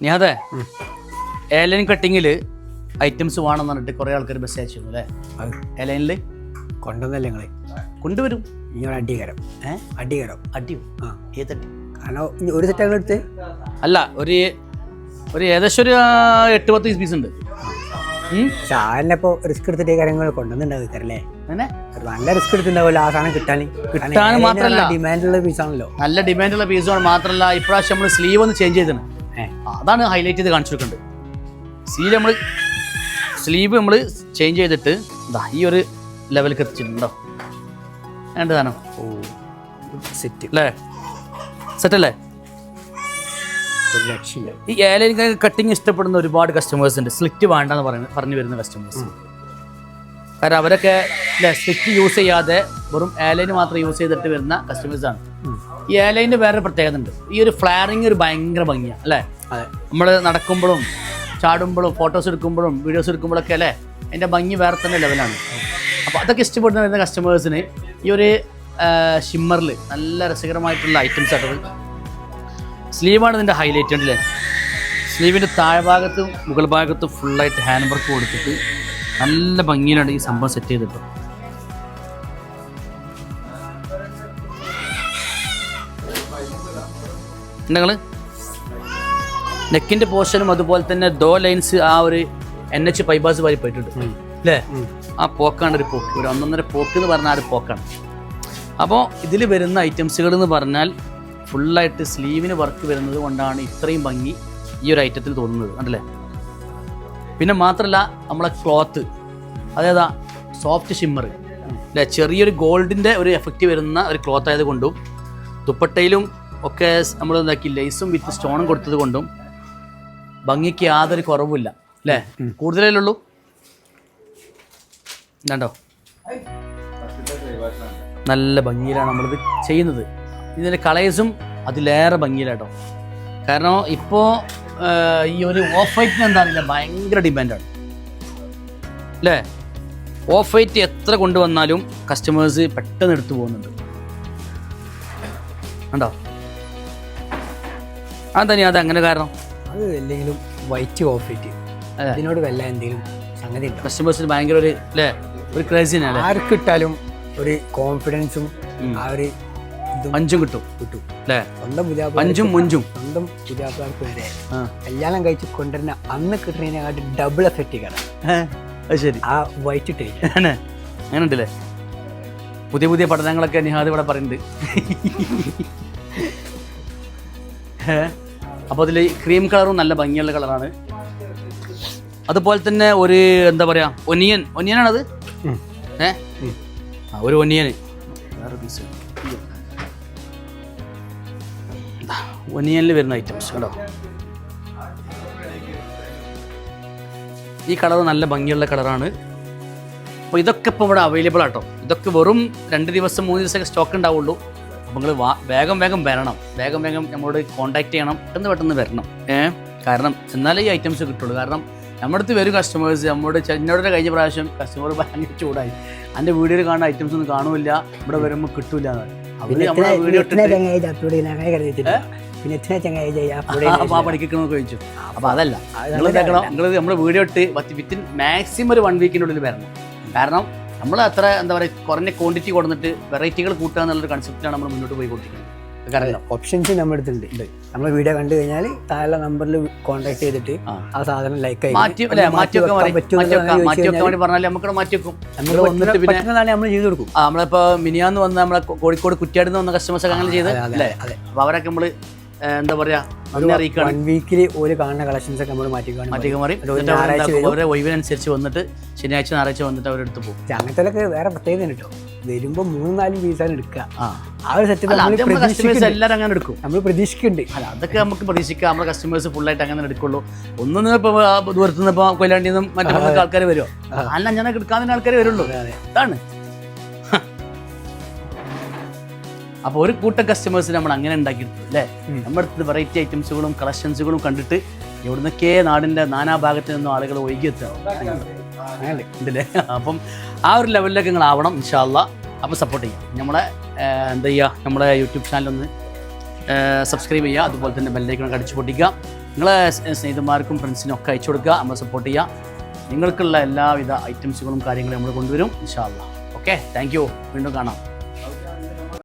നിഹാദേ, airline കട്ടിങ്ങിൽ items വേണമെന്ന് പറഞ്ഞിട്ട് കുറേ ആൾക്കാർ മെസ്സേജ് അയച്ചിരുന്നു അല്ലേ? എയർലൈനിൽ കൊണ്ടുവന്നല്ലേ ഞങ്ങൾ കൊണ്ടുവരും. ഇങ്ങനെ അടികരം അടികരം അടിയോ? ഏതട്ടി? കാരണം ഒരു സെറ്റ് അങ്ങനെ എടുത്ത് അല്ല, ഒരു ഏകദേശം ഒരു 8-10 പീസ് ഉണ്ട്. ചാലിനെ ഇപ്പോൾ റിസ്ക് എടുത്തിട്ട് കാര്യങ്ങൾ കൊണ്ടുവന്നുണ്ടാവില്ലേ? അങ്ങനെ നല്ല റിസ്ക് എടുത്തിട്ടുണ്ടാവില്ല ആ സാധനം കിട്ടാൻ മാത്രമല്ല, ഡിമാൻഡുള്ള പീസാണല്ലോ. നല്ല ഡിമാൻഡുള്ള പീസാണ്. മാത്രമല്ല ഇപ്രാവശ്യം നമ്മൾ സ്ലീവ് ഒന്ന് ചേഞ്ച് ചെയ്തിന്. അതാണ് ഹൈലൈറ്റ് ചെയ്ത് കാണിച്ചു കൊടുക്കേണ്ടത്. സ്ലീവ് നമ്മൾ ചേഞ്ച് ചെയ്തിട്ട് ഈ ഒരു ലെവലിൽ എത്തിച്ചിട്ടുണ്ടോ? വേണ്ട സാധനം സെറ്റ് അല്ലേ? സെറ്റല്ലേ? ഒരു ലക്ഷ്യമില്ല. ഈ എയർലൈൻ കട്ടിങ് ഇഷ്ടപ്പെടുന്ന ഒരുപാട് കസ്റ്റമേഴ്സ് ഉണ്ട്. സ്ലിറ്റ് വേണ്ടെന്ന് പറഞ്ഞു വരുന്ന കസ്റ്റമേഴ്സ്. കാരണം അവരൊക്കെ സ്ലിറ്റ് യൂസ് ചെയ്യാതെ വെറും എയർലൈൻ മാത്രം യൂസ് ചെയ്തിട്ട് വരുന്ന കസ്റ്റമേഴ്സാണ്. ഈ എയർലൈനിൻ്റെ വേറെ പ്രത്യേകത ഉണ്ട്. ഈ ഒരു ഫ്ലാറിങ് ഒരു ഭയങ്കര ഭംഗിയാണ് അല്ലേ? നമ്മൾ നടക്കുമ്പോഴും ചാടുമ്പോഴും ഫോട്ടോസ് എടുക്കുമ്പോഴും വീഡിയോസ് എടുക്കുമ്പോഴൊക്കെ അല്ലേ, അതിൻ്റെ ഭംഗി വേറെ തന്നെ ലെവലാണ്. അപ്പോൾ അതൊക്കെ ഇഷ്ടപ്പെടുന്ന വരുന്ന കസ്റ്റമേഴ്സിന് ഈ ഒരു ഷിമ്മറിൽ നല്ല രസകരമായിട്ടുള്ള ഐറ്റംസ് ആട്ടത്. സ്ലീവാണ് ഇതിൻ്റെ ഹൈലൈറ്റ് ഉണ്ടല്ലേ? സ്ലീവിൻ്റെ താഴ്ഭാഗത്തും മുകൾ ഭാഗത്തും ഫുള്ളായിട്ട് ഹാൻഡ് വർക്ക് കൊടുത്തിട്ട് നല്ല ഭംഗിയിലാണ് ഈ സംഭവം സെറ്റ് ചെയ്തിട്ട്. നിങ്ങൾ നെക്കിൻ്റെ പോർഷനും അതുപോലെ തന്നെ ദോ ലൈൻസ് ആ ഒരു NH പൈബാസ് വരി പോയിട്ടുണ്ട് അല്ലേ? ആ പോക്കാണ് ഒരു പോക്ക്, ഒരു 1.5 പോക്ക് എന്ന് പറഞ്ഞാൽ ആ ഒരു പോക്കാണ്. അപ്പോൾ ഇതിൽ വരുന്ന ഐറ്റംസുകൾ എന്ന് പറഞ്ഞാൽ ഫുള്ളായിട്ട് സ്ലീവിന് വർക്ക് വരുന്നത് കൊണ്ടാണ് ഇത്രയും ഭംഗി ഈ ഒരു ഐറ്റത്തിൽ തോന്നുന്നത് കണ്ടല്ലേ? പിന്നെ മാത്രമല്ല നമ്മളെ ക്ലോത്ത് അതേതാ സോഫ്റ്റ് ഷിമ്മർ അല്ലേ? ചെറിയൊരു ഗോൾഡിൻ്റെ ഒരു എഫക്റ്റ് വരുന്ന ഒരു ക്ലോത്ത് ആയതുകൊണ്ടും ദുപ്പട്ടയിലും ഒക്കെ നമ്മൾ എന്താക്കി ലേസും വിത്ത് സ്റ്റോണും കൊടുത്തത് കൊണ്ടും ഭംഗിക്ക് യാതൊരു കുറവുമില്ല അല്ലേ? കൂടുതലേ ഉള്ളൂ. കണ്ടോ? നല്ല ഭംഗിയിലാണ് നമ്മളിത് ചെയ്യുന്നത്. ഇതിൻ്റെ കളേഴ്സും അതിലേറെ ഭംഗിയിലാട്ടോ. കാരണം ഇപ്പോൾ ഈ ഒരു ഓഫ് വൈറ്റിന് എന്താ അറിയില്ല, ഭയങ്കര ഡിമാൻഡാണ് അല്ലേ? ഓഫ് വൈറ്റ് എത്ര കൊണ്ടുവന്നാലും കസ്റ്റമേഴ്സ് പെട്ടെന്ന് എടുത്തു പോകുന്നുണ്ട്. കണ്ടോ? അതന്നെ അത് അങ്ങനെ കാരണം അത് എന്തെങ്കിലും വൈറ്റ് ഓഫ് വൈറ്റ് അതിനോട് വല്ല എന്തെങ്കിലും സംഗതി ഉണ്ടോ? കസ്റ്റമേഴ്സിന് ഭയങ്കര ഒരു അല്ലേ, ഒരു ക്രേസിനാണ്. ആർക്കിട്ടാലും ഒരു കോൺഫിഡൻസും ആ ഒരു പഞ്ചും കിട്ടും അല്ലേ? സ്വന്തം പഞ്ചും മുഞ്ചും സ്വന്തം പുതിയാപ്പിളാർക്ക് വരെ കല്യാണം കഴിച്ച് കൊണ്ടുവരുന്ന അന്ന് കിട്ടുന്നതിനെക്കാട്ടി ഡബിൾ എഫക്റ്റ് കാണാം. അത് ശരി, ആ വൈറ്റ് ഇട്ട് അങ്ങനെ ഉണ്ടല്ലേ? പുതിയ പഠനങ്ങളൊക്കെ നിഹാദ് ഇവിടെ പറയുന്നുണ്ട്. അപ്പോൾ അതിൽ ക്രീം കളറും നല്ല ഭംഗിയുള്ള കളറാണ്. അതുപോലെ തന്നെ ഒരു എന്താ പറയുക ഒനിയനാണത് ഒരു ഒനിയന് വേറെ പീസ് ഒനിയനിൽ വരുന്ന ഐറ്റംസ് കേട്ടോ. ഈ കളർ നല്ല ഭംഗിയുള്ള കളറാണ്. അപ്പോൾ ഇതൊക്കെ ഇപ്പോൾ ഇവിടെ അവൈലബിൾ ആട്ടോ. ഇതൊക്കെ വെറും 2 ദിവസം 3 ദിവസമൊക്കെ സ്റ്റോക്ക് ഉണ്ടാവുള്ളൂ. അപ്പോൾ നിങ്ങൾ വേഗം വരണം, വേഗം നമ്മളോട് കോൺടാക്ട് ചെയ്യണം, പെട്ടെന്ന് വരണം. കാരണം എന്നാലേ ഈ ഐറ്റംസ് കിട്ടുള്ളൂ. കാരണം നമ്മുടെ അടുത്ത് വരും കസ്റ്റമേഴ്സ്, എന്നോട് കഴിഞ്ഞ പ്രാവശ്യം കസ്റ്റമർ ഭയങ്കര ചൂടായി, എൻ്റെ വീഡിയോയിൽ കാണുന്ന ഐറ്റംസ് ഒന്നും കാണുമില്ല, ഇവിടെ വരുമ്പോൾ കിട്ടില്ല. പഠിക്കണമെന്ന് ചോദിച്ചു. അപ്പോൾ അതല്ല, നിങ്ങൾ നമ്മുടെ വീഡിയോ ഇട്ട് വിത്തിൻ മാക്സിമം ഒരു 1 വീക്കിനുള്ളിൽ വരണം. കാരണം നമ്മൾ അത്ര എന്താ പറയുക കുറഞ്ഞ ക്വാണ്ടിറ്റി കൊടുത്തിട്ട് വെറൈറ്റികൾ കൂട്ടുക എന്നുള്ളൊരു കൺസെപ്റ്റിലാണ് നമ്മൾ മുന്നോട്ട് പോയിക്കൊണ്ടിരിക്കുന്നത്. കാരണം ഓപ്ഷൻസ് നമ്മുടെ അടുത്തുണ്ട്. നമ്മൾ വീഡിയോ കണ്ടു കഴിഞ്ഞാൽ താഴെ നമ്പറിൽ കോൺടാക്ട് ചെയ്തിട്ട് ആ സാധനം ലൈക്ക് പറഞ്ഞാൽ നമുക്ക് മാറ്റി വെക്കും. നമ്മൾ ചെയ്ത് കൊടുക്കും. നമ്മളിപ്പോൾ മിനിയാന്ന് വന്ന് നമ്മളെ കോഴിക്കോട് കുറ്റ്യാടിന്ന് വന്ന കസ്റ്റമേഴ്സ് അങ്ങനെ ചെയ്ത് അല്ലേ? അപ്പോൾ അവരൊക്കെ നമ്മൾ എന്താ പറയാ അറിയിക്കുകയാണ്. 1 വീക്കിൽ ഒരു കാണുന്ന കളക്ഷൻസ് ഒക്കെ നമ്മൾ മാറ്റി ഒഴിവിനനുസരിച്ച് വന്നിട്ട് ശനിയാഴ്ച ഞായറാഴ്ച വന്നിട്ട് അവരെടുത്ത് പോകും. അങ്ങനത്തെ വേറെ പ്രത്യേകത കേട്ടോ. വരുമ്പോൾ 3-4 പീസാണ് എടുക്കുക. ആ ഒരു സെറ്റ് എല്ലാവരും അങ്ങനെ എടുക്കും. നമ്മൾ പ്രതീക്ഷിക്കുന്നുണ്ട്. അല്ല, അതൊക്കെ നമുക്ക് പ്രതീക്ഷിക്കാം. നമ്മുടെ കസ്റ്റമേഴ്സ് ഫുള്ളായിട്ട് അങ്ങനെ എടുക്കുള്ളൂ. ഒന്നും ഇപ്പോൾ ദൂരത്തുനിന്ന് ഇപ്പോൾ കൊയിലാണ്ടിൽ നിന്നും മറ്റു ആൾക്കാർ വരുമോ? അല്ല, ഞാൻ എടുക്കാൻ ആൾക്കാർ വരുള്ളൂ. അതാണ്. അപ്പോൾ ഒരു കൂട്ടം കസ്റ്റമേഴ്സിന് നമ്മൾ അങ്ങനെ ഉണ്ടാക്കിയെടുത്തു അല്ലേ? നമ്മുടെ അടുത്ത് വെറൈറ്റി ഐറ്റംസുകളും കളക്ഷൻസുകളും കണ്ടിട്ട് എവിടുന്നൊക്കെ നാടിൻ്റെ നാനാഭാഗത്ത് നിന്നും ആളുകൾ ഒഴുകിയെത്തുക. അപ്പം ആ ഒരു ലെവലിലേക്ക് നിങ്ങൾ ആവണം ഇൻഷാ അല്ലാഹ്. അപ്പോൾ സപ്പോർട്ട് ചെയ്യാം. നമ്മളെ എന്താ ചെയ്യുക, നമ്മുടെ യൂട്യൂബ് ചാനലൊന്ന് സബ്സ്ക്രൈബ് ചെയ്യുക, അതുപോലെ തന്നെ ബെല്ലൈക്കൺ അടിച്ചു പൊട്ടിക്കുക. നിങ്ങളെ സ്നേഹിതന്മാർക്കും ഫ്രണ്ട്സിനും ഒക്കെ അയച്ചു കൊടുക്കുക, നമ്മൾ സപ്പോർട്ട് ചെയ്യുക. നിങ്ങൾക്കുള്ള എല്ലാവിധ ഐറ്റംസുകളും കാര്യങ്ങളും നമ്മൾ കൊണ്ടുവരും ഇൻഷാ അല്ലാഹ്. Okay, thank you. വീണ്ടും കാണാം.